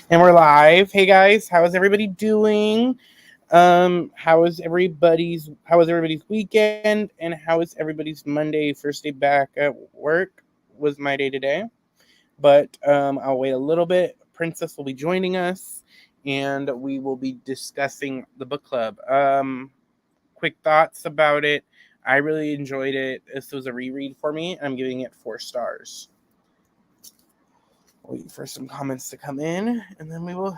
And we're live. Hey guys, how is everybody doing? How was everybody's weekend and how is everybody's Monday first day back at work? Was my day today. But I'll wait a little bit. Princess will be joining us and we will be discussing the book club. Quick thoughts about it. I really enjoyed it. This was a reread for me. I'm giving it 4 stars. Wait for some comments to come in and then we will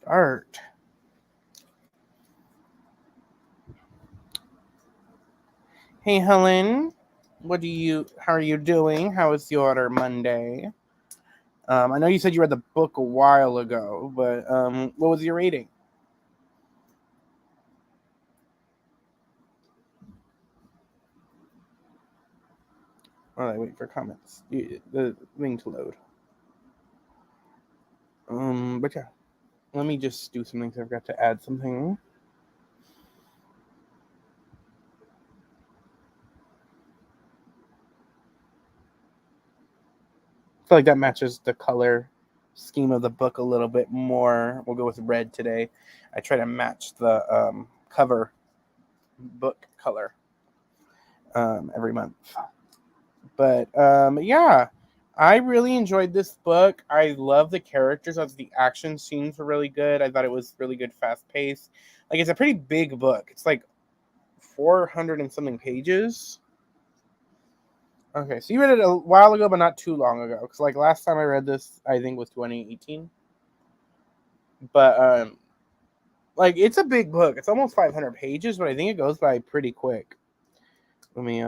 start. Hey Helen, how are you doing? How was your Monday? I know you said you read the book a while ago, but what was your rating? While I wait for comments, the thing to load. But yeah, let me just do something. So I forgot to add something. I feel like that matches the color scheme of the book a little bit more. We'll go with red today. I try to match the cover book color every month. But yeah, I really enjoyed this book. I love the characters. The action scenes were really good. I thought it was really good, fast paced. Like it's a pretty big book. It's like 400 and something pages. Okay, so you read it a while ago, but not too long ago. Because like last time I read this, I think was 2018. But like it's a big book. It's almost 500 pages, but I think it goes by pretty quick. Let me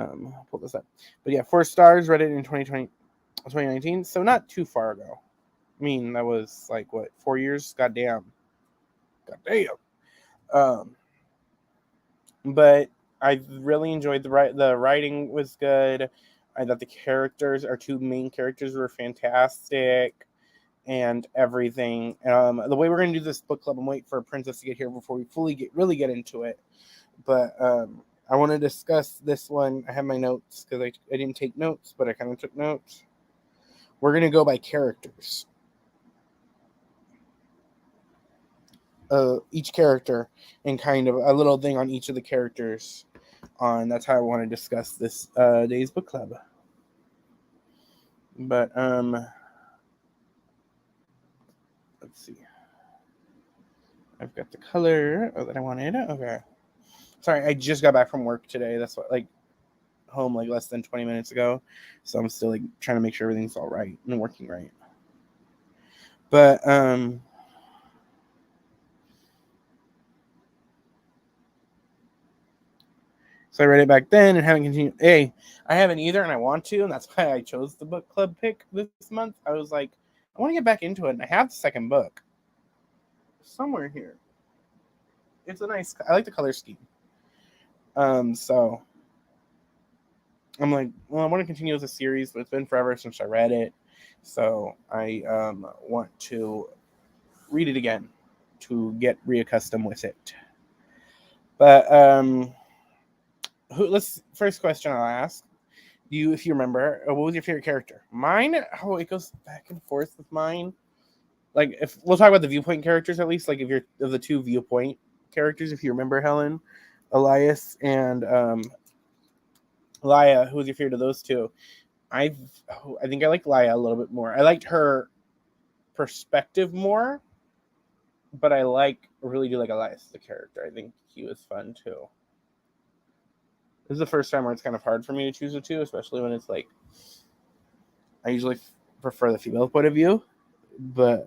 pull this up. But yeah, 4 stars. Read it in 2019, so not too far ago. I mean, that was like what, 4 years? Goddamn. Um, but I really enjoyed the writing was good. I thought the characters, our 2 main characters, were fantastic, and everything. The way we're gonna do this book club, I'm waiting for Princess to get here before we really get into it. But I want to discuss this one. I have my notes because I didn't take notes, but I kind of took notes. We're gonna go by characters. Each character and kind of a little thing on each of the characters. That's how I want to discuss this day's book club. But let's see. I've got the color that I wanted. Okay. Sorry, I just got back from work today. That's what, like, home like less than 20 minutes ago. So I'm still like trying to make sure everything's all right and working right. But so I read it back then and haven't continued. Hey, I haven't either, and I want to, and that's why I chose the book club pick this month. I was like, I want to get back into it, and I have the second book somewhere here. It's a nice. I like the color scheme. So I'm like, well, I want to continue with the series, but it's been forever since I read it, so I want to read it again to get reaccustomed with it. But let's first question I'll ask you, if you remember, what was your favorite character? Mine, it goes back and forth with mine. Like, if we'll talk about the viewpoint characters at least, like if you're of the 2 viewpoint characters, if you remember, Helen, Elias, and Laya, who was your favorite of those 2? I think I like Laya a little bit more. I liked her perspective more, but I really do like Elias as a character. I think he was fun too. This is the first time where it's kind of hard for me to choose the 2, especially when it's like I usually prefer the female point of view. But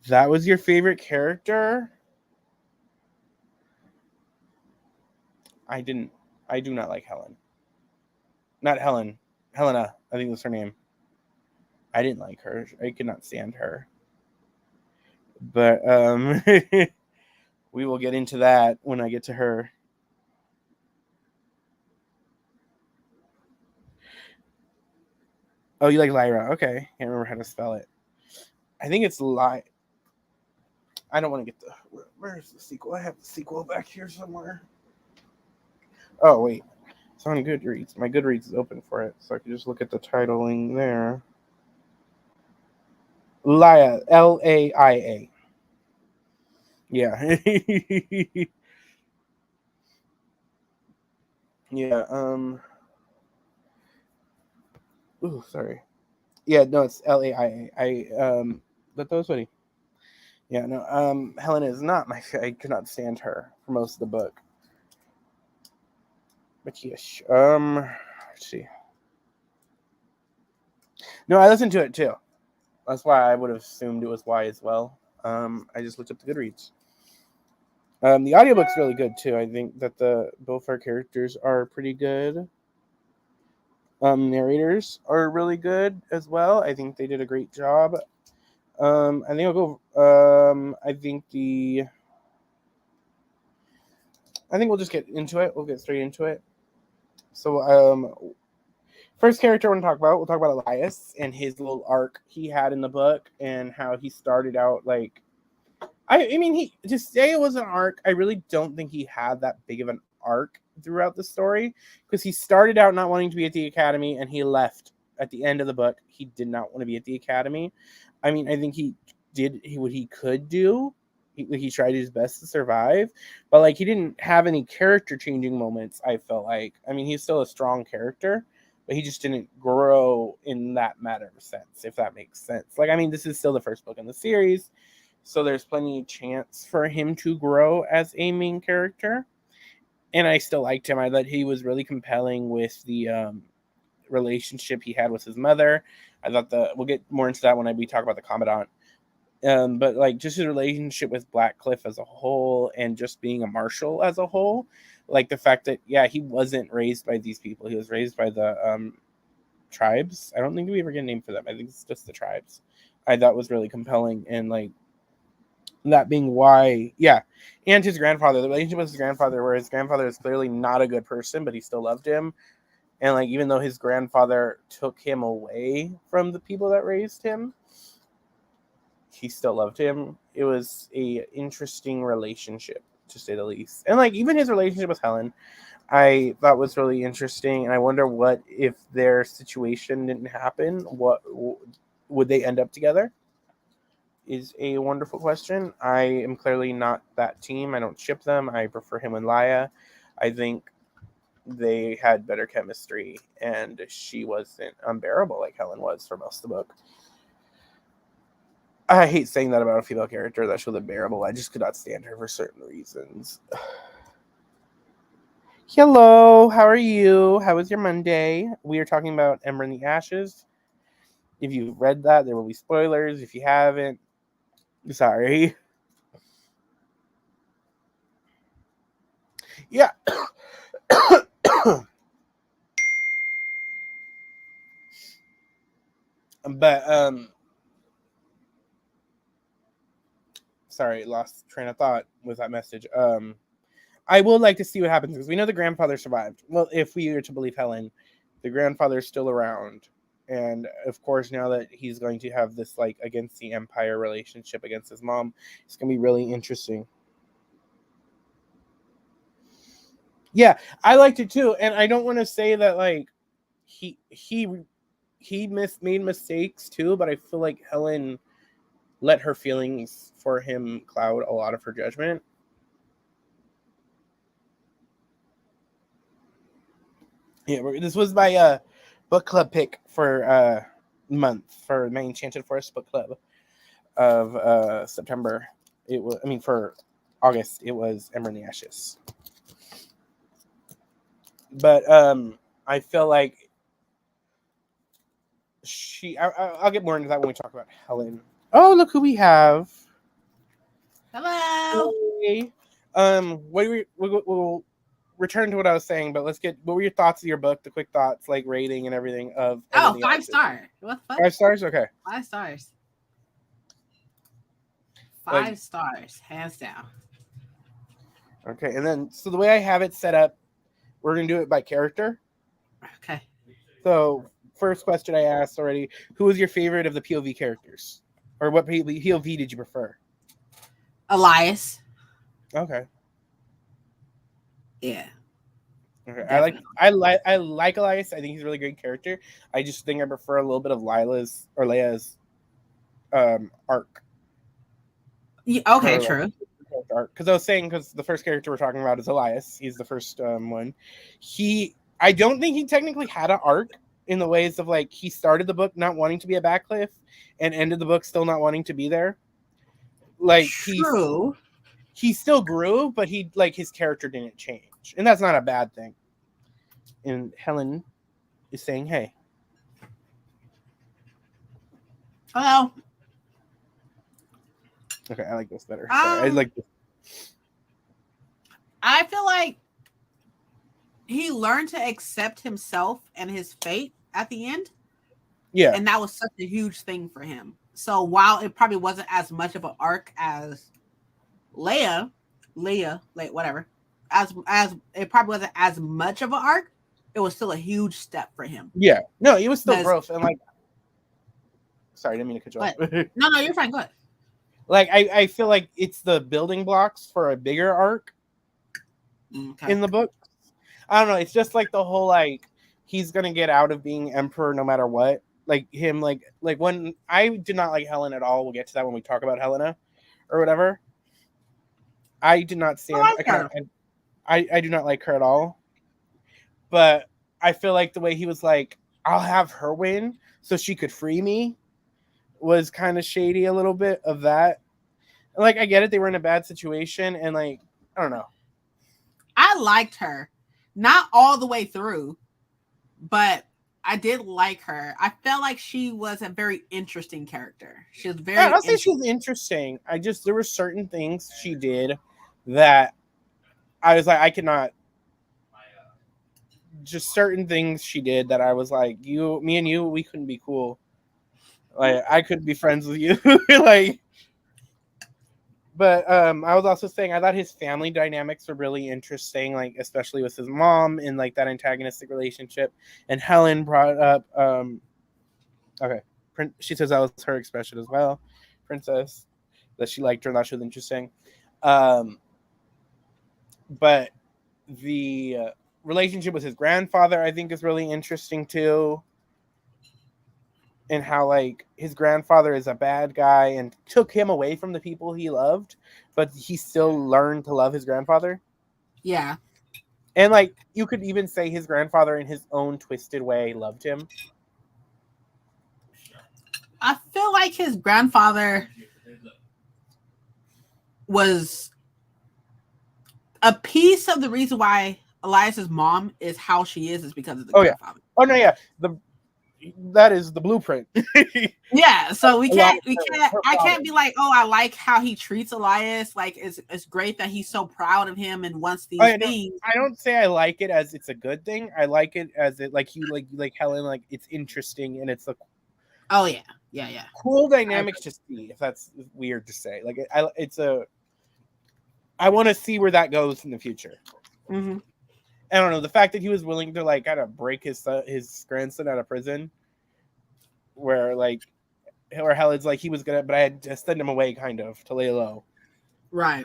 that was your favorite character? I do not like Helen. Not Helen. Helena, I think that's her name. I didn't like her. I could not stand her. But we will get into that when I get to her. Oh, you like Lyra? Okay, can't remember how to spell it. I think it's I don't want to get where's the sequel? I have the sequel back here somewhere. Oh wait, it's on Goodreads. My Goodreads is open for it, so I can just look at the titling there. Laia, Laia. Yeah. Yeah. Ooh, sorry. Yeah, no, it's Laia. But that was funny. Yeah, no. Helen is not my. I could not stand her for most of the book. But yes. Let's see. No, I listened to it too. That's why I would have assumed it was Y as well. I just looked up the Goodreads. The audiobook's really good too. I think that both our characters are pretty good. Narrators are really good as well. I think they did a great job. I think I'll go. I think we'll just get into it. We'll get straight into it. So, first character I want to talk about. We'll talk about Elias and his little arc he had in the book and how he started out like. I mean, he to say it was an arc. I really don't think he had that big of an arc throughout the story because he started out not wanting to be at the academy and he left at the end of the book. He did not want to be at the academy. I mean, I think he did what he could do. He tried his best to survive, but like he didn't have any character changing moments. I felt like, I mean, he's still a strong character, but he just didn't grow in that matter of sense, if that makes sense. Like, I mean, this is still the first book in the series. So there's plenty of chance for him to grow as a main character. And I still liked him. I thought he was really compelling with the relationship he had with his mother. I thought we'll get more into that when we talk about the Commandant. But like just his relationship with Blackcliff as a whole and just being a marshal as a whole. Like the fact that, yeah, he wasn't raised by these people. He was raised by the tribes. I don't think we ever get a name for them. I think it's just the tribes. I thought was really compelling and like, that being why, yeah, and his grandfather, the relationship with his grandfather, where his grandfather is clearly not a good person, but he still loved him, and like even though his grandfather took him away from the people that raised him, he still loved him. It was a interesting relationship to say the least, and like even his relationship with Helen, I thought was really interesting, and I wonder what if their situation didn't happen, what would they end up together? Is a wonderful question. I am clearly not that team. I don't ship them. I prefer him and Laia. I think they had better chemistry, and she wasn't unbearable like Helen was for most of the book. I hate saying that about a female character that she was unbearable. I just could not stand her for certain reasons. Hello, how are you? How was your Monday? We are talking about Ember and the Ashes. If you've read that, there will be spoilers. If you haven't, sorry. Yeah. But sorry, lost train of thought with that message. I would like to see what happens because we know the grandfather survived. Well, if we are to believe Helen, the grandfather is still around, and of course now that he's going to have this like against the Empire relationship against his mom, it's gonna be really interesting. Yeah, I liked it too, and I don't want to say that like he made mistakes too, but I feel like Helen let her feelings for him cloud a lot of her judgment. Yeah, this was my book club pick for month for my Enchanted Forest book club of September. It was, I mean, for August, it was Ember and the Ashes. But I feel like I'll get more into that when we talk about Helen. Oh, look who we have. Hello. Hey. We'll return to what I was saying, but what were your thoughts of your book, the quick thoughts, like rating and everything of Ember and the 5 Ashes? star. What the fuck? 5 stars? Okay. 5 stars. 5 Like, stars, hands down. Okay, and then so the way I have it set up, we're gonna do it by character. Okay. So first question I asked already: who was your favorite of the POV characters, or what POV did you prefer? Elias. Okay. Yeah. Okay. Definitely. I like Elias. I think he's a really great character. I just think I prefer a little bit of Leia's arc. Okay, true. Because I was saying, because the first character we're talking about is Elias. He's the first one. I don't think he technically had an arc in the ways of like he started the book not wanting to be a Backcliff and ended the book still not wanting to be there. Like True. he still grew, but he like his character didn't change, and that's not a bad thing. And Helen is saying, "Hey, Well, okay, I like this better. Sorry, I like this. I feel like he learned to accept himself and his fate at the end. Yeah, and that was such a huge thing for him. So while it probably wasn't as much of an arc as Leia, whatever, as it probably wasn't as much of an arc, it was still a huge step for him. Yeah, no, he was still growth, and like, sorry, I didn't mean to cut you off. No, you're fine. Go ahead. Like, I feel like it's the building blocks for a bigger arc in the book. I don't know. It's just like the whole like he's gonna get out of being emperor no matter what. Like him, like when I did not like Helen at all. We'll get to that when we talk about Helena or whatever. I did not stand. I do not like her at all. But I feel like the way he was like, I'll have her win so she could free me was kind of shady a little bit of that. Like, I get it. They were in a bad situation. And like, I don't know. I liked her. Not all the way through, but I did like her. I felt like she was a very interesting character. She was very. I'll say she was interesting. There were certain things she did that I was like, I cannot. Just certain things she did that I was like, me and you, we couldn't be cool. Like, I couldn't be friends with you. Like, but I was also saying I thought his family dynamics were really interesting, like especially with his mom and like that antagonistic relationship. And Helen brought up, okay, she says that was her expression as well, Princess, that she liked her and thought she was interesting. But the relationship with his grandfather, I think, is really interesting too. And how like his grandfather is a bad guy and took him away from the people he loved, but he still learned to love his grandfather. Yeah. And like you could even say his grandfather in his own twisted way loved him. I feel like his grandfather was a piece of the reason why Elias's mom is how she is because of the grandfather. Yeah. Oh no, yeah. That is the blueprint. Yeah, so I can't be like, oh, I like how he treats Elias. Like it's great that he's so proud of him and wants these things. I don't say I like it as it's a good thing. I like it as it like like Helen, like it's interesting and it's a cool dynamics to see. If that's weird to say, like I want to see where that goes in the future. Mm-hmm. I don't know, the fact that he was willing to like kind of break his grandson out of prison, where Helen's like he was gonna, but I had to send him away kind of to lay low. Right.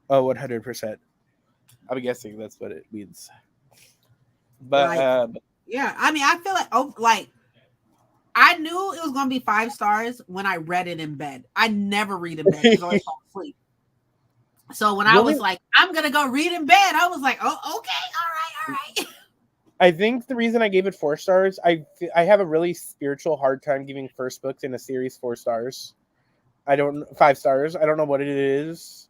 Oh, 100%. I'm guessing that's what it means. But yeah, I mean, I feel like I knew it was gonna be 5 stars when I read it in bed. I never read in bed because I always fall asleep. So when I was like, I'm gonna go read in bed, I was like, oh, okay, all right. I think the reason I gave it 4 stars, I have a really spiritual hard time giving first books in a series 4 stars. 5 stars. I don't know what it is,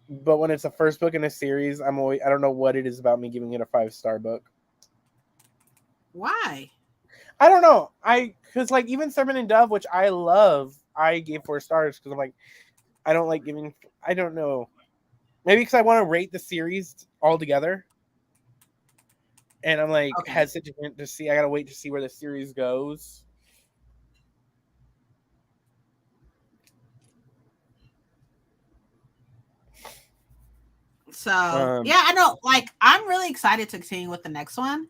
but when it's a first book in a series, I don't know what it is about me giving it a 5-star book. Why? I don't know. Because like even Serpent and Dove, which I love, I gave 4 stars because I'm like, I don't like giving. I don't know. Maybe because I want to rate the series all together. And I'm like hesitant to see. I gotta wait to see where the series goes. So yeah, I know. Like, I'm really excited to continue with the next one.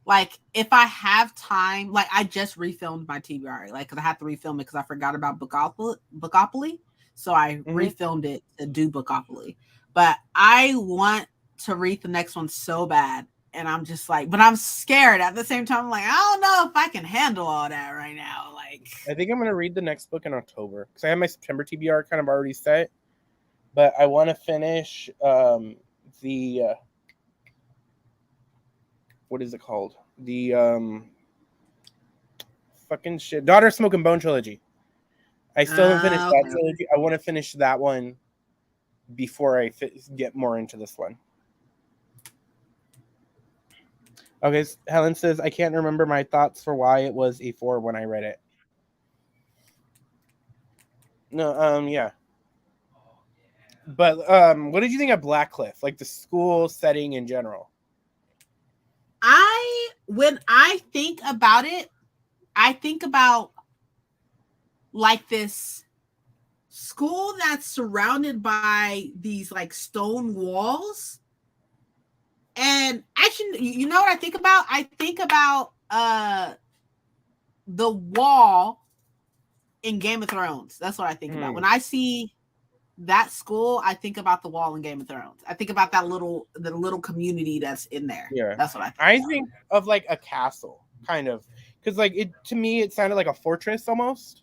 Like, if I have time, like I just refilmed my TBR, like because I had to refilm it because I forgot about Bookopoly. So I refilmed it to do Bookopoly. But I want to read the next one so bad. And I'm just like, but I'm scared at the same time. I'm like, I don't know if I can handle all that right now. Like, I think I'm gonna read the next book in October because I have my September TBR kind of already set, but I want to finish the what is it called? The fucking shit, Daughter Smoke and Bone trilogy. I still haven't finished that okay. trilogy. I want to finish that one before I get more into this one. Okay, Helen says, I can't remember my thoughts for why it was a 4 when I read it. No, yeah. But what did you think of Blackcliff? Like the school setting in general? When I think about it, I think about like this school that's surrounded by these like stone walls. And actually, you know what I think about? I think about the wall in Game of Thrones. That's what I think about. When I see that school, I think about the wall in Game of Thrones. I think about the little community that's in there. Yeah. That's what I think of like a castle, kind of. Because like to me it sounded like a fortress almost.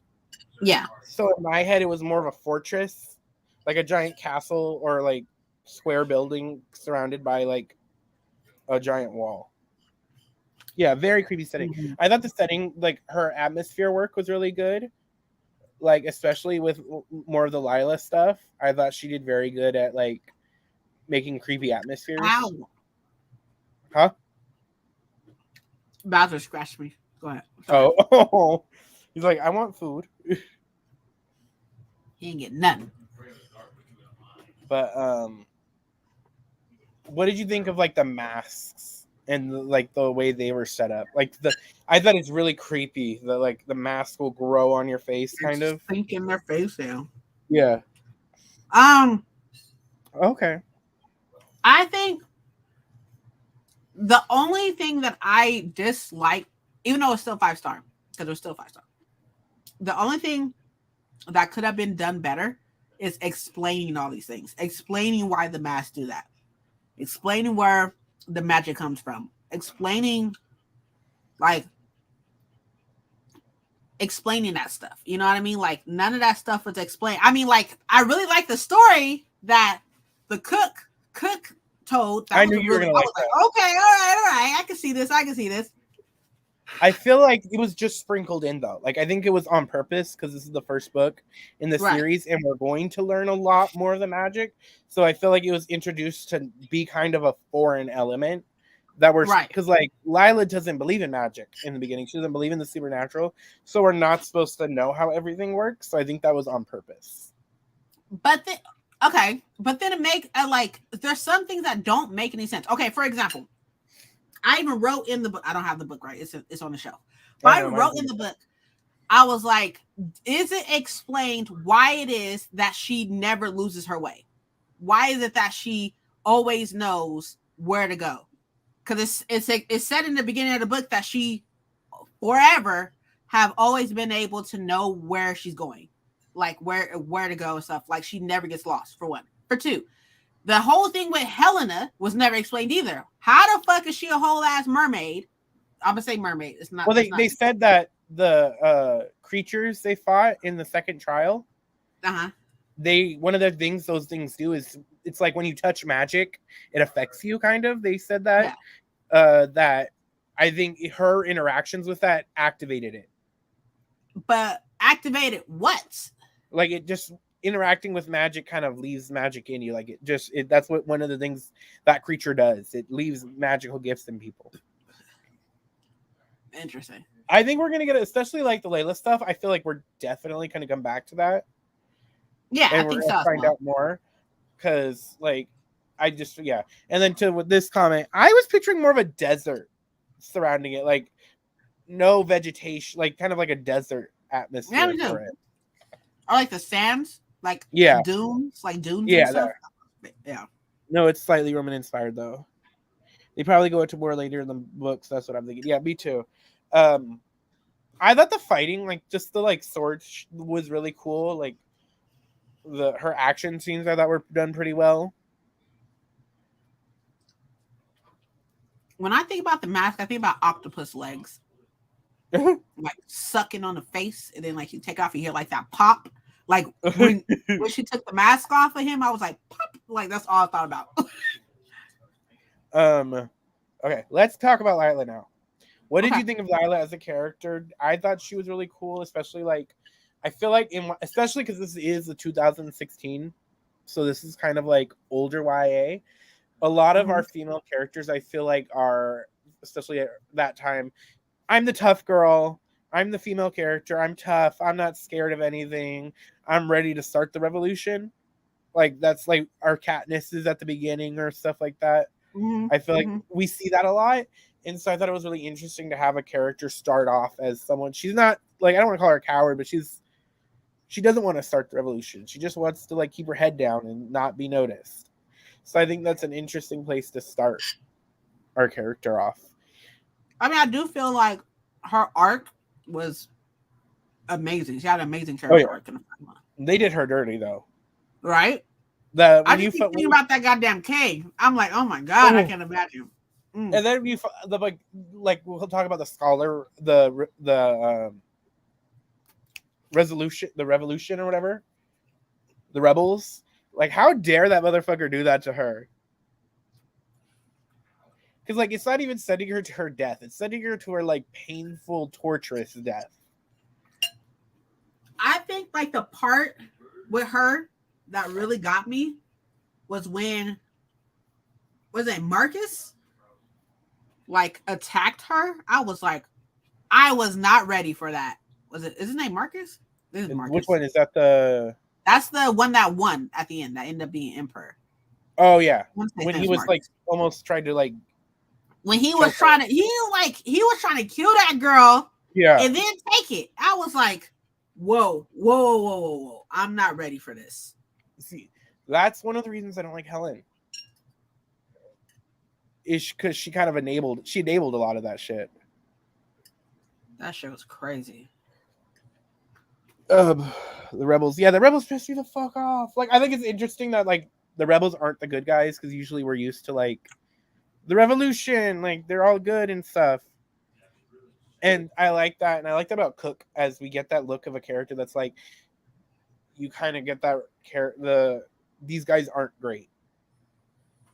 Yeah. So in my head it was more of a fortress, like a giant castle or like square building surrounded by like a giant wall. Yeah, very creepy setting. Mm-hmm. I thought the setting, like her atmosphere work was really good. Like especially with more of the Lila stuff. I thought she did very good at like making creepy atmospheres. Ow. Huh? Bowser scratched me. Go ahead. Oh. He's like, I want food. He ain't getting nothing. But what did you think of like the masks and like the way they were set up? Like I thought it's really creepy that like the mask will grow on your face, kind of sinking their face down. Yeah. Okay. I think the only thing that I dislike, even though it's still 5-star, because it was still 5-star, the only thing that could have been done better is explaining all these things, explaining why the masks do that, explaining where the magic comes from, explaining that stuff. You know what I mean? Like none of that stuff was explained. I mean, like I really like the story that the cook told. That I knew you were gonna like that. Like, okay, all right. I can see this. I feel like it was just sprinkled in though. Like I think it was on purpose because this is the first book in the series, and we're going to learn a lot more of the magic. So I feel like it was introduced to be kind of a foreign element that we're because like Lila doesn't believe in magic in the beginning. She doesn't believe in the supernatural, so we're not supposed to know how everything works. So I think that was on purpose. But then it make like there's some things that don't make any sense. Okay, for example, I even wrote in the book. I don't have the book right. It's on the shelf. But I wrote in the book. I was like, is it explained why it is that she never loses her way? Why is it that she always knows where to go? Because it's said in the beginning of the book that she forever have always been able to know where she's going, like where to go and stuff. Like she never gets lost, for one. For two, the whole thing with Helena was never explained either. How the fuck is she a whole ass mermaid? I'm gonna say mermaid. It's not. Well, they said that the creatures they fought in the second trial. One of the things those things do is it's like when you touch magic, it affects you. Kind of. They said that that I think her interactions with that activated it. But activated what? Like it just interacting with magic kind of leaves magic in you. Like that's what one of the things that creature does. It leaves magical gifts in people. Interesting. I think we're gonna get it, especially like the Layla stuff. I feel like we're definitely gonna come back to that. Yeah, and we're gonna find out more because like and then with this comment, I was picturing more of a desert surrounding it, like no vegetation, like kind of like a desert atmosphere for it. Or like the sands, like dunes, Yeah, and stuff. Yeah. No, it's slightly Roman inspired though. They probably go into more later in the books. That's what I'm thinking. Yeah, me too. I thought the fighting, like just the like sword was really cool. Like her action scenes I thought were done pretty well. when I think about the mask, I think about octopus legs, like sucking on the face, and then like you take off, you hear like that pop. Like when she took the mask off of him, I was like, pop. Like that's all I thought about. Okay, let's talk about Lila now. What did Okay. you think of Lila as a character? I thought she was really cool, especially like I feel like especially because this is the 2016, so this is kind of like older YA. A lot of our female characters, I feel like, are especially at that time. I'm the tough girl. I'm the female character. I'm tough. I'm not scared of anything. I'm ready to start the revolution. Like that's like our Katniss is at the beginning or stuff like that. I feel like we see that a lot. And so I thought it was really interesting to have a character start off as someone. She's not like, I don't want to call her a coward, but she doesn't want to start the revolution. She just wants to like keep her head down and not be noticed. So I think that's an interesting place to start our character off. I mean, I do feel like her arc was amazing. She had an amazing character arc in the first one. They did her dirty though. Right? I just keep thinking about that goddamn cave. I'm like, oh my god, I can't imagine. And then like we'll talk about the scholar, the revolution or whatever, the rebels. Like, how dare that motherfucker do that to her? Because like it's not even sending her to her death; it's sending her to her like painful, torturous death. I think like the part with her that really got me was when Marcus like attacked her. I was like, I was not ready for that. Is his name Marcus? This is Marcus. Which one is that? That's the one that won at the end. That ended up being Emperor. Oh yeah, when he was Marcus. Like almost tried to like. When he was trying to, he was trying to kill that girl. Yeah. And then take it. I was like, whoa. I'm not ready for this. See, that's one of the reasons I don't like Helen. Is because she kind of enabled a lot of that shit. That shit was crazy. The rebels. Yeah, the rebels pissed me the fuck off. Like, I think it's interesting that like the rebels aren't the good guys because usually we're used to like the revolution, like they're all good and stuff. And I like that, and I like that about Cook as we get that look of a character that's like, you kind of get that these guys aren't great.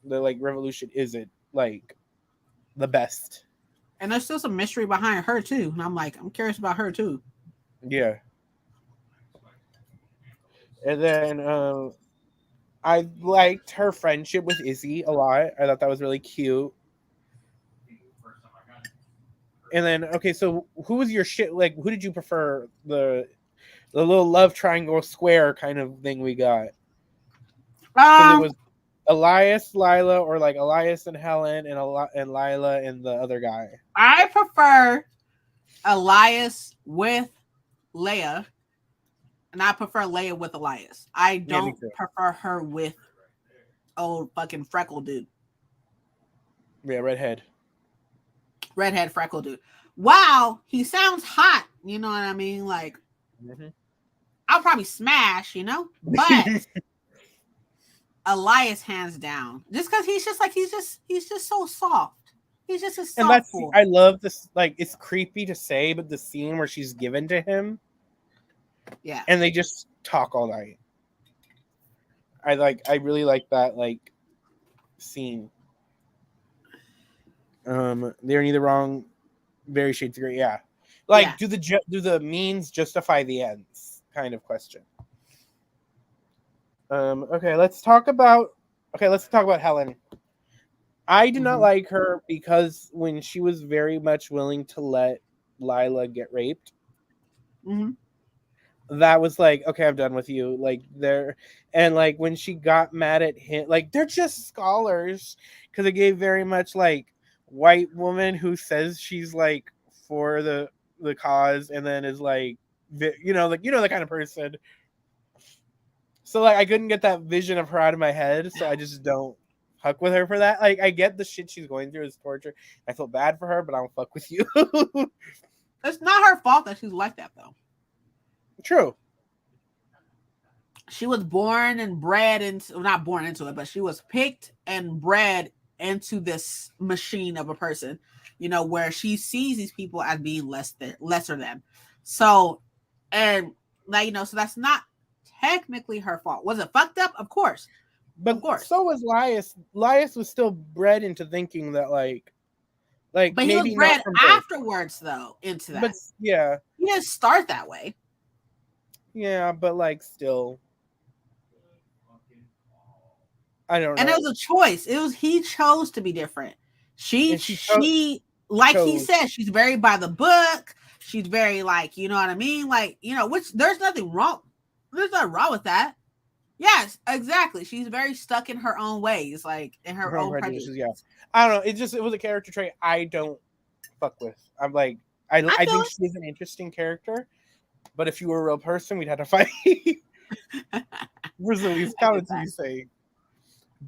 The like revolution isn't like the best. And there's still some mystery behind her too. And I'm curious about her too. Yeah. And then I liked her friendship with Izzy a lot. I thought that was really cute. And then, okay, so who was your shit? Like, who did you prefer? The little love triangle square kind of thing we got. It was Elias, Lila, or like Elias and Helen, and Lila and the other guy. I prefer Elias with Leia, and I prefer Leia with Elias. I don't prefer her with old fucking freckle dude. Yeah, redhead freckle dude. Wow, he sounds hot. You know what I mean? Like, I'll probably smash, you know? But Elias, hands down. Just because he's just so soft. He's just a soft. And that's, I love this, like, it's creepy to say, but the scene where she's given to him. Yeah. And they just talk all night. I really like that, like, scene. They're neither wrong, very shades of gray. Yeah, like do the means justify the ends? Kind of question. Okay, let's talk about Helen. I do not like her because when she was very much willing to let Lila get raped, that was like, okay, I'm done with you. Like and like when she got mad at him, like they're just scholars, because it gave very much like white woman who says she's like for the cause and then is like, the kind of person. So like I couldn't get that vision of her out of my head, so I just don't fuck with her for that. Like I get the shit she's going through is torture. I feel bad for her, but I don't fuck with you. It's not her fault that she's like that though. True. She was born and bred into, not born into it, but she was picked and bred into this machine of a person, where she sees these people as being lesser than. So, and like, so that's not technically her fault. Was it fucked up? Of course. But so was Elias. Elias was still bred into thinking that like but maybe he was bred afterwards though into that. But yeah, he didn't start that way. Yeah, but like still, I don't know. And it was a choice. He chose to be different. She like he said, she's very by the book. She's very like, you know what I mean? Like, which there's nothing wrong. There's nothing wrong with that. Yes, exactly. She's very stuck in her own ways, like in her own prejudices. Yeah, I don't know. It was a character trait I don't fuck with. I'm like, I think she's an interesting character, but if you were a real person, we'd have to fight. Brazilians counted to be saying,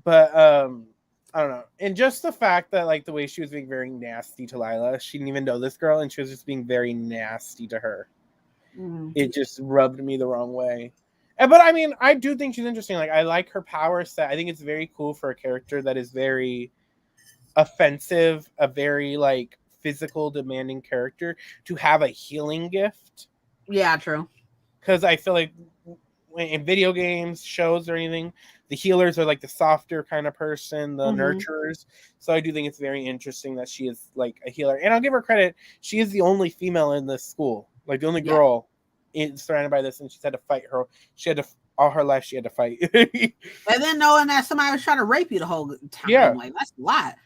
but I don't know. And just the fact that like the way she was being very nasty to Lila, she didn't even know this girl, and she was just being very nasty to her. It just rubbed me the wrong way. But I mean, I do think she's interesting. Like, I like her power set. I think it's very cool for a character that is very offensive, a very like physical, demanding character to have a healing gift. Yeah, true. Because I feel like in video games, shows, or anything, the healers are like the softer kind of person, the nurturers. So I do think it's very interesting that she is like a healer. And I'll give her credit. She is the only female in this school, like the only girl surrounded by this, and she's had to fight her. She had to all her life. She had to fight, and then knowing that somebody was trying to rape you the whole time, like that's a lot.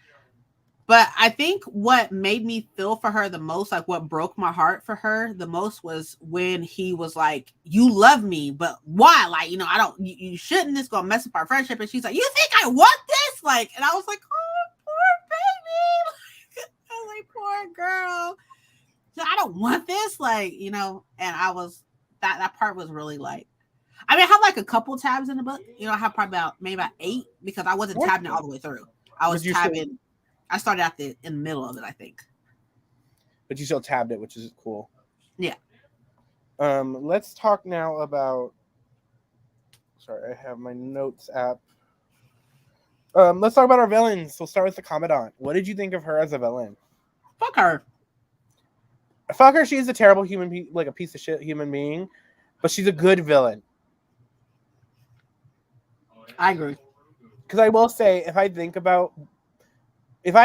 But I think what made me feel for her the most, like what broke my heart for her the most, was when he was like, "You love me, but why? Like, I don't. You shouldn't. It's gonna mess up our friendship." And she's like, "You think I want this?" Like, and I was like, "Oh, poor baby." I was like, "Poor girl." I don't want this, like, and I was that part was really like, I mean, I have like a couple tabs in the book, I have probably maybe about 8 because I wasn't tabbing it all the way through. I was tabbing. I started out in the middle of it, I think. But you still tabbed it, which is cool. Yeah. Let's talk now about. Sorry, I have my notes app. Let's talk about our villains. We'll start with the Commandant. What did you think of her as a villain? Fuck her. Fuck her. She's a terrible human, like a piece of shit human being, but she's a good villain. I agree. Because I will say, if I had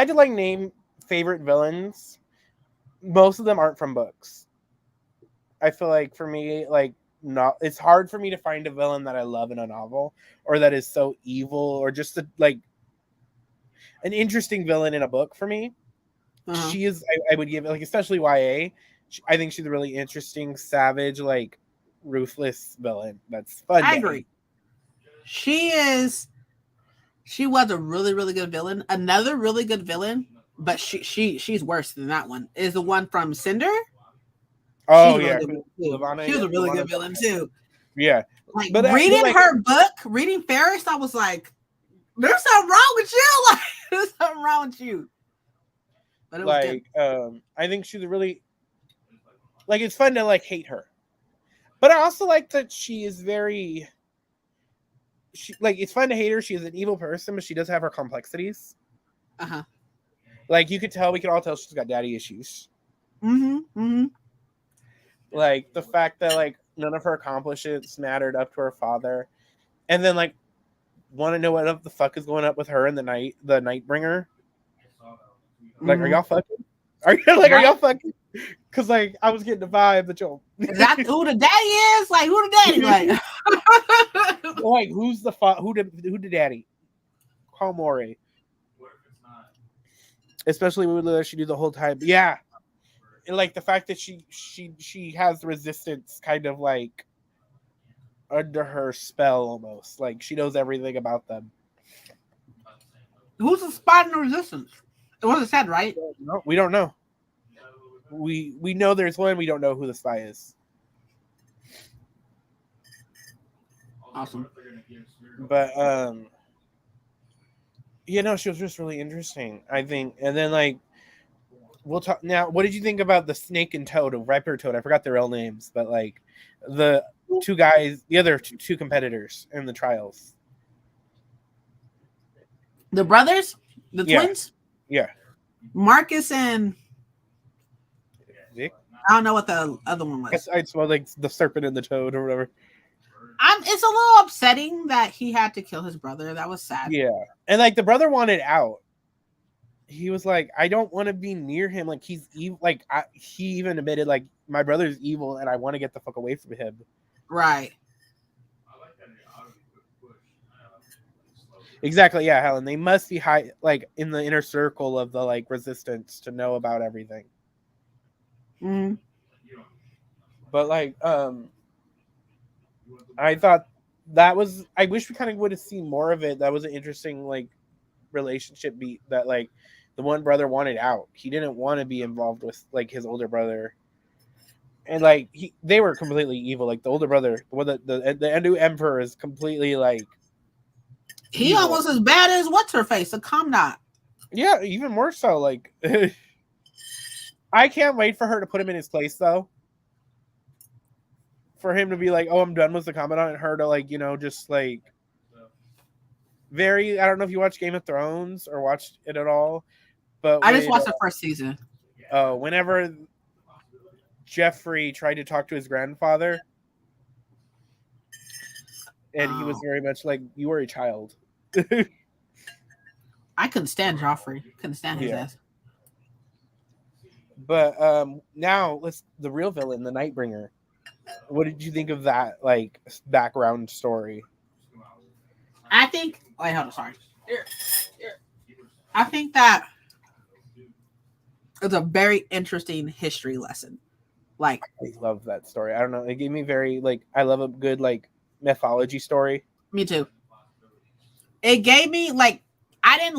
to like name favorite villains, most of them aren't from books. I feel like for me, like it's hard for me to find a villain that I love in a novel, or that is so evil, or just like an interesting villain in a book for me. She is, I would give it, like, especially YA. I think she's a really interesting, savage, like ruthless villain. That's fun. I agree. She was a really, really good villain. Another really good villain, but she's worse than that one, is the one from Cinder. Oh, yeah. She was a really good villain too. Yeah. Like, but reading her book, reading Ferris, I was like, there's something wrong with you. Like, there's something wrong with you. But it was good. I think she's a really, like, it's fun to like hate her. But I also like that she is very, it's fun to hate her. She is an evil person, but she does have her complexities. Like, we could all tell she's got daddy issues. Like, the fact that, like, none of her accomplishments mattered up to her father. And then, like, want to know what the fuck is going up with her and the Nightbringer. Like, are y'all fucking? Are y'all fucking? Because, like, I was getting the vibe that y'all. Is that who the daddy is? Like, who the daddy? Like, like, who's the who the daddy? Call Maury. Especially when she do the whole time. Yeah. And, like, the fact that she has resistance kind of like under her spell almost. Like, she knows everything about them. Who's the spot in the resistance? It wasn't said, right? No, we don't know. We know there's one. We don't know who the spy is. Awesome. But she was just really interesting, I think. And then, like, we'll talk now. What did you think about the Snake and Toad, or Viper Toad? I forgot their real names, but like the two guys, the other two competitors in the trials. The brothers? The Yeah. twins? Yeah. Marcus and Vic? I don't know what the other one was. I smell like the serpent and the toad or whatever. It's a little upsetting that he had to kill his brother. That was sad. Yeah. And like the brother wanted out. He was like, I don't want to be near him. Like he's evil. Like he even admitted like my brother's evil and I want to get the fuck away from him. Right. Exactly. Yeah, Helen. They must be high, like in the inner circle of the like resistance to know about everything. Mm-hmm. But like, I thought that was. I wish we kind of would have seen more of it. That was an interesting like relationship beat. That like the one brother wanted out. He didn't want to be involved with like his older brother, and like they were completely evil. Like the older brother, the new emperor is completely like. He evil. almost as bad as what's her face, a Comnot. Yeah, even more so. Like, I can't wait for her to put him in his place, though. For him to be like, "Oh, I'm done with the Commandant," and her to like, just like, very. I don't know if you watch Game of Thrones or watched it at all, but I just watched the first season. Whenever Jeffrey tried to talk to his grandfather, and he was very much like, "You were a child." I couldn't stand Joffrey. Couldn't stand his ass. But now the real villain, the Nightbringer. What did you think of that like background story? I think. Wait, hold on. Sorry. Here. I think that it's a very interesting history lesson. Like, I love that story. I don't know. It gave me very like. I love a good like mythology story. Me too. It gave me like I didn't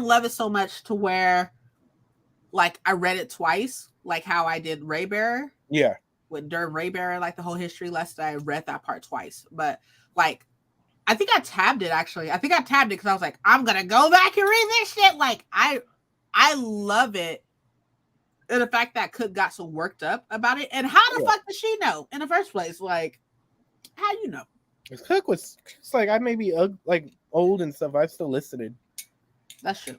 love it so much to where like I read it twice, like how I did Raybearer. Yeah. During Raybearer, like the whole history lesson, I read that part twice. But like I think I tabbed it actually. I think I tabbed it because I was like, I'm gonna go back and read this shit. Like I love it. And the fact that Cook got so worked up about it. And how the fuck did she know in the first place? Like, how you know? Cook was just like I may be like old and stuff. I've still listened. That's true.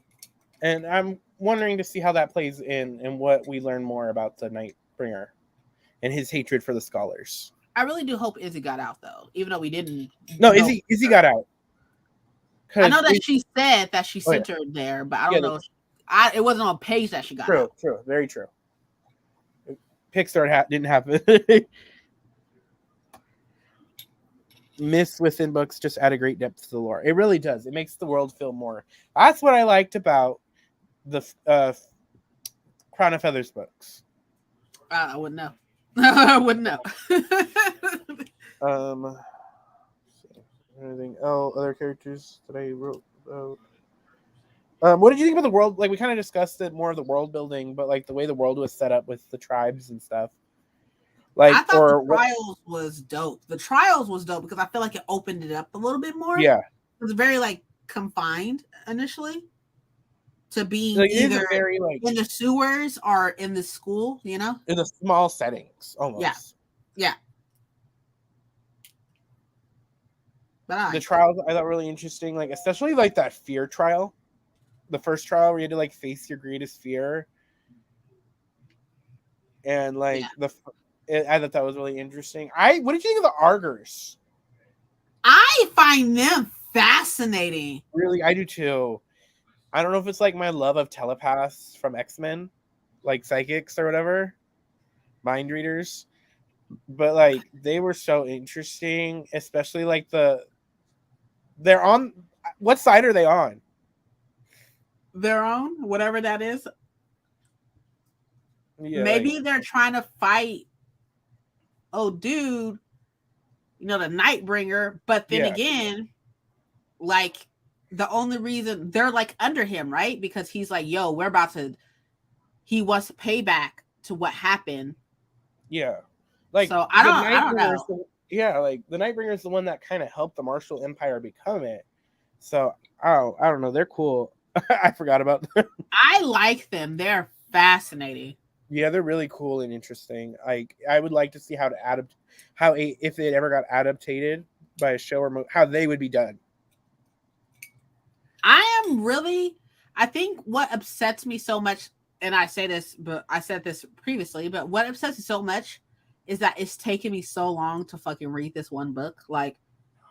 And I'm wondering to see how that plays in and what we learn more about the Nightbringer and his hatred for the scholars. I really do hope Izzy got out though, even though we didn't. No, Izzy got out. I know that she said that she sent her there, but I don't know. It wasn't on page that she got out. True, very true. Pixar didn't happen. Myths within books just add a great depth to the lore. It really does. It makes the world feel more. That's what I liked about the Crown of Feathers books. I wouldn't know. I wouldn't know. Anything? Oh, other characters that I wrote about. What did you think about the world? Like we kind of discussed it more of the world building, but like the way the world was set up with the tribes and stuff. Like I thought the trials was dope. The trials was dope because I feel like it opened it up a little bit more. Yeah, it was very like confined initially to being like, either very, like, in the sewers or in the school. You know, in the small settings almost. Yeah. But the trials I thought really interesting, like especially like that fear trial, the first trial where you had to like face your greatest fear, and like I thought that was really interesting. What did you think of the Argers? I find them fascinating. Really, I do too. I don't know if it's like my love of telepaths from X-Men, like psychics or whatever, mind readers, but like they were so interesting, especially like they're on. What side are they on? They're on whatever that is. Yeah, maybe they're trying to fight. Oh, dude, the Nightbringer. But then again, like the only reason they're like under him, right? Because he's like, yo, he wants to pay back to what happened. Yeah. Like, so I don't know. Like the Nightbringer is the one that kind of helped the Marshall Empire become it. So, I don't know. They're cool. I forgot about them. I like them. They're fascinating. Yeah, they're really cool and interesting. Like, I would like to see if they ever got adapted by a show or how they would be done. I am really I think what upsets me so much, and I say this, but I said this previously, but what upsets me so much is that it's taken me so long to fucking read this one book. Like,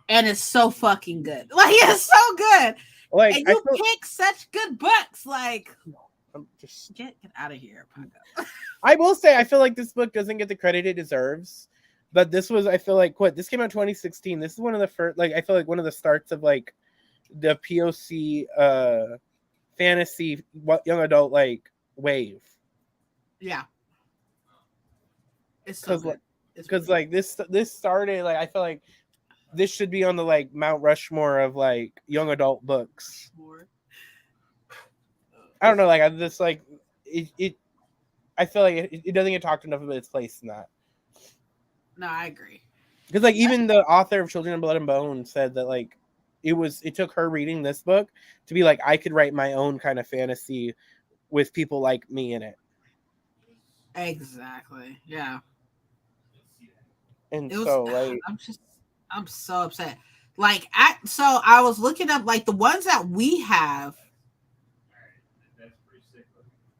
and it's so fucking good. Like, it's so good. Like, And you pick such good books. Like, I'm just get out of here, Paco. I will say, I feel like this book doesn't get the credit it deserves. But this was, I feel like, this came out 2016. This is one of the first, like, I feel like one of the starts of, like, the POC fantasy young adult, like, wave. Yeah. It's so good. Because, like, this started, like, I feel like this should be on the, like, Mount Rushmore of, like, young adult books. I don't know, like, I just, like, it I feel like it doesn't get talked enough about its place in that. No, I agree. Because, like, even the author of Children of Blood and Bone said that, like, it took her reading this book to be like, I could write my own kind of fantasy with people like me in it. Exactly. Yeah. And so, like, I'm so upset. Like, so I was looking up, like, the ones that we have.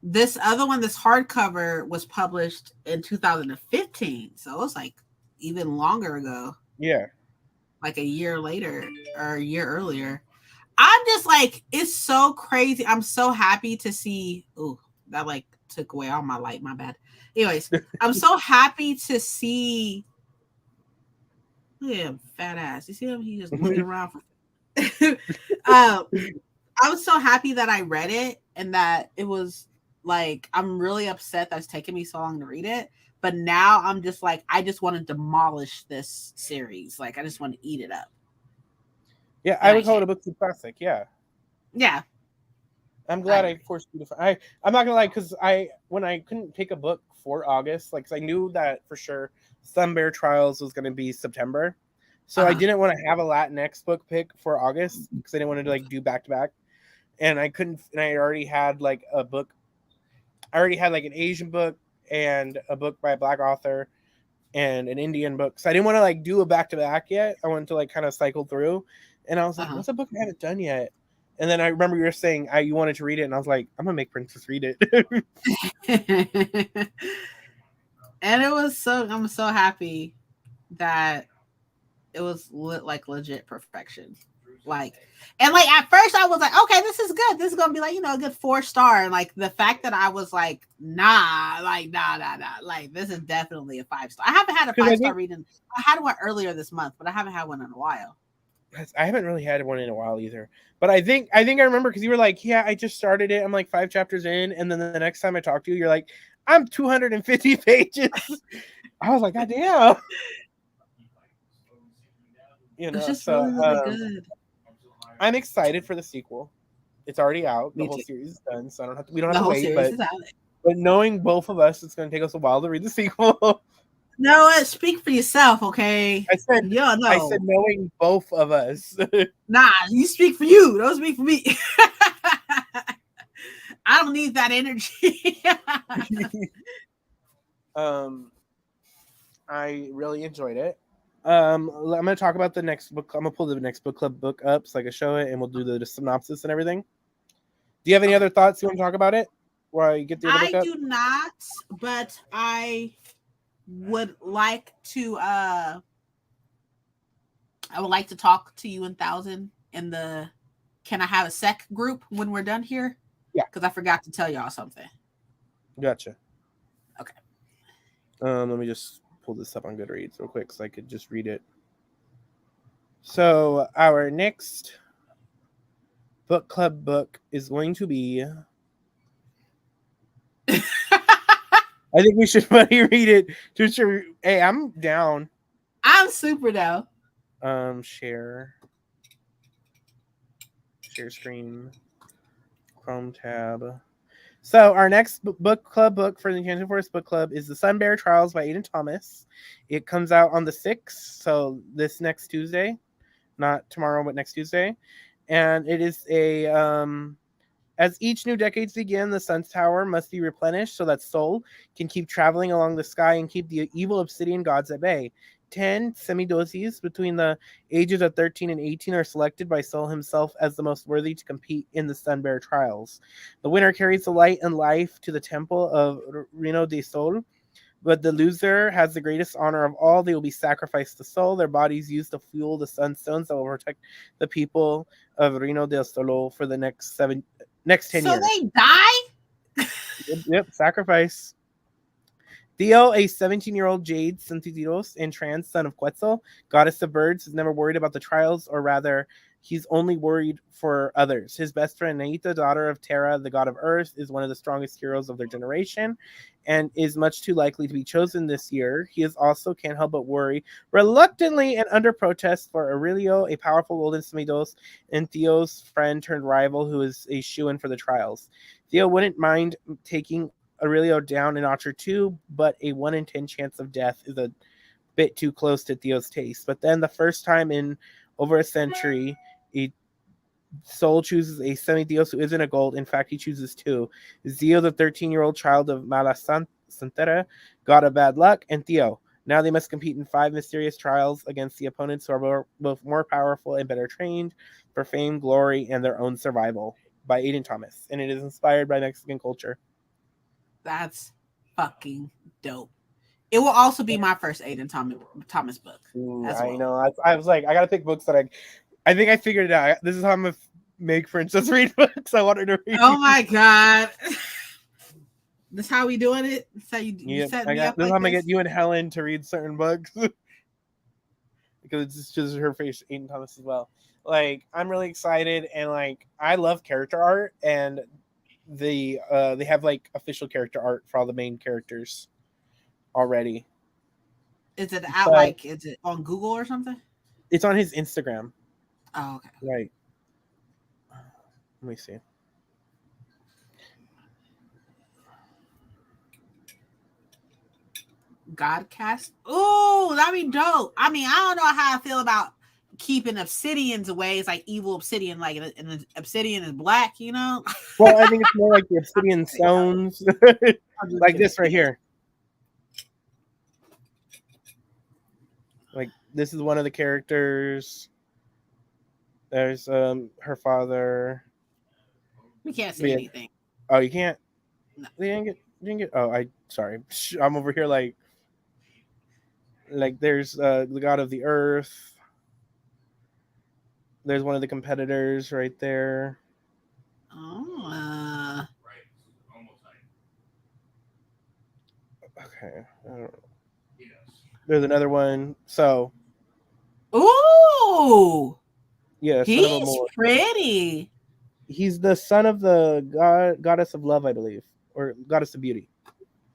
This other one, this hardcover, was published in 2015. So it was like even longer ago. Yeah. Like a year later or a year earlier. I'm just like, it's so crazy. I'm so happy to see. Ooh, that like took away all my light. My bad. Anyways, I'm so happy to see. Look at him, fat ass. You see him? He just looking around for. I was so happy that I read it and that it was like, I'm really upset that it's taken me so long to read it. But now I'm just like, I just want to demolish this series. Like, I just want to eat it up. Yeah, I would call it a book classic. Yeah. Yeah. I'm glad I forced you to. I'm not gonna lie, because when I couldn't pick a book for August, like, 'cause I knew that for sure Sun Bear Trials was gonna be September, so I didn't want to have a Latinx book pick for August because I didn't want to like do back to back, and I couldn't. And I already had like a book. I already had like an Asian book and a book by a Black author and an Indian book, so I didn't want to like do a back to back yet. I wanted to like kind of cycle through, and I was like, "What's a book I haven't done yet?" And then I remember you were saying you wanted to read it, and I was like, I'm gonna make Princess read it. And it was I'm so happy that it was like legit perfection. Like, and like at first I was like, okay, this is good. This is gonna be like, a good 4-star. And like the fact that I was like, nah, like this is definitely a 5-star. I haven't had a 5-star reading. I had one earlier this month, but I haven't had one in a while. I haven't really had one in a while either. But I think I remember because you were like, yeah, I just started it. I'm like 5 chapters in, and then the next time I talked to you, you're like, I'm 250 pages. I was like, God damn. It's just really, really good. I'm excited for the sequel. It's already out. The whole series is done, so we don't have to wait. But knowing both of us, it's going to take us a while to read the sequel. No, speak for yourself, okay? I said knowing both of us. Nah, you speak for you. Don't speak for me. I don't need that energy. I really enjoyed it. I'm going to talk about the next book. I'm going to pull the next book club book up so I can show it, and we'll do the synopsis and everything. Do you have any other thoughts you want to talk about it? While you get the other book up? I do not, but I would like to I would like to talk to you and 1000 in the Can I Have a Sec group when we're done here? Yeah. Because I forgot to tell y'all something. Gotcha. Okay. Let me just pull this up on Goodreads real quick so I could just read it. So our next book club book is going to be I think we should read it. Hey, I'm down. I'm super down. Share screen, Chrome tab. So our next book club book for the Enchanted Forest Book Club is The Sun Bear Trials by Aidan Thomas. It comes out on the 6th, so this next Tuesday, not tomorrow, but next Tuesday. And it is as each new decades begin, the sun's tower must be replenished so that Sol can keep traveling along the sky and keep the evil obsidian gods at bay. 10 semidosis between the ages of 13 and 18 are selected by Sol himself as the most worthy to compete in the Sun Bear trials. The winner carries the light and life to the temple of Reno de Sol, but the loser has the greatest honor of all. They will be sacrificed to Sol, their bodies used to fuel the sunstones that will protect the people of Reno del Sol for the next 10 So years. they die? Yep, sacrifice. Theo, a 17-year-old Jade Santitiros and trans son of Quetzal, goddess of birds, is never worried about the trials, or rather, he's only worried for others. His best friend, Naita, daughter of Terra, the god of earth, is one of the strongest heroes of their generation and is much too likely to be chosen this year. He is also can't help but worry, reluctantly and under protest, for Aurelio, a powerful golden semidos, and Theo's friend turned rival who is a shoo-in for the trials. Theo wouldn't mind taking Aurelio down a notch or two, but a 1 in 10 chance of death is a bit too close to Theo's taste. But then the first time in over a century, a Sol chooses a semi-Dios who isn't a gold. In fact, he chooses two. Zio, the 13-year-old child of Mala Santera, god of bad luck, and Theo. Now they must compete in 5 mysterious trials against the opponents who are both more powerful and better trained for fame, glory, and their own survival. By Aidan Thomas. And it is inspired by Mexican culture. That's fucking dope. It will also be my first Aidan Thomas book. Ooh, as I well. know. I was like, I gotta pick books that I think I figured it out. This is how I'm gonna make Princess read books. I want her to read. Oh my god. This how we doing it? So you set me up this is like how I'm gonna this? get you and Helen to read certain books. Because it's just her face, Aidan Thomas as well. Like, I'm really excited, and like I love character art, and they have like official character art for all the main characters already. Is it out like is it on Google or something? It's on his Instagram. Oh, okay. Right. Let me see. Godcast. Ooh, that'd be dope. I mean, I don't know how I feel about keeping obsidians away. It's like evil obsidian, like and the obsidian is black, you know? Well, I think it's more like the obsidian stones. Like this right here. Like, this is one of the characters. There's her father. We can't see anything. Oh, you can't? No. You didn't get oh, sorry. I'm over here like there's the god of the earth. There's one of the competitors right there. Oh, okay. There's another one. So, ooh, yeah, he's pretty. He's the son of the goddess of love, I believe, or goddess of beauty.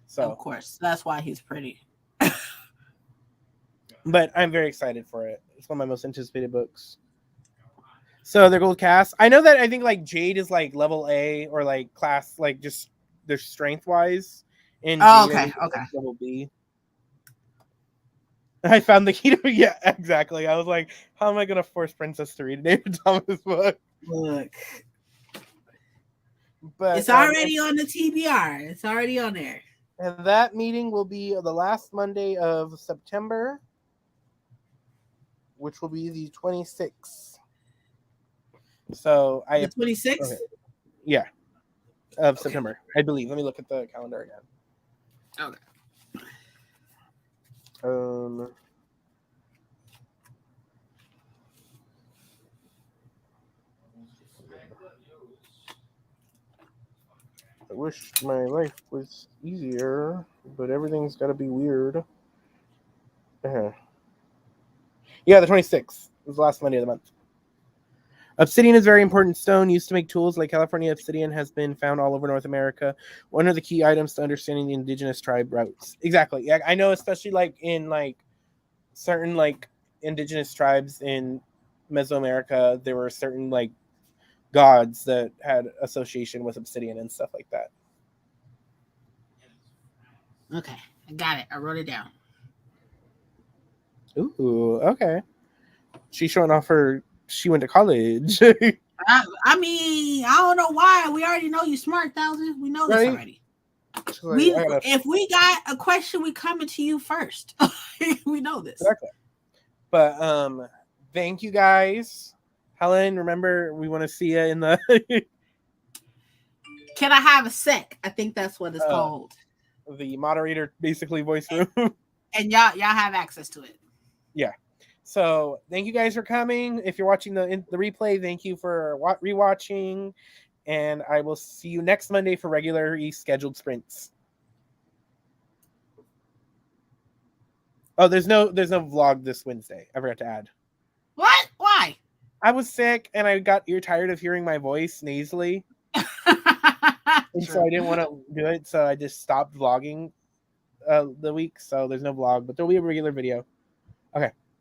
So, of course, that's why he's pretty. But I'm very excited for it. It's one of my most anticipated books. So their gold cast. I know that I think like Jade is like level A or like class, like just their strength wise. And okay. Like level B. I found the key to yeah, exactly. I was like, how am I gonna force Princess to read an Aidan Thomas book? Look. But it's already on the TBR. It's already on there. And that meeting will be the last Monday of September, which will be the 26th. So the 26th? Okay. Yeah. Of September, I believe. Let me look at the calendar again. Okay. I wish my life was easier, but everything's got to be weird. Yeah, the 26th was the last Monday of the month. Obsidian is a very important stone used to make tools. Like California, obsidian has been found all over North America. One of the key items to understanding the indigenous tribe routes. Exactly. Yeah, I know, especially like in like certain like indigenous tribes in Mesoamerica, there were certain like gods that had association with obsidian and stuff like that. Okay, I got it. I wrote it down. Ooh, okay. She's showing off she went to college. I mean, I don't know why. We already know you smart, Thousand. We know this already. If we got a question, we coming to you first. We know this. Exactly. But thank you guys. Helen, remember we want to see you in the Can I have a sec? I think that's what it's called. The moderator basically voice room. And y'all have access to it. Yeah. So thank you guys for coming. If you're watching the replay, thank you for rewatching. And I will see you next Monday for regularly scheduled sprints. Oh, there's no vlog this Wednesday. I forgot to add. What? Why? I was sick and I got tired of hearing my voice nasally. And so I didn't want to do it, so I just stopped vlogging the week. So there's no vlog, but there'll be a regular video. Okay.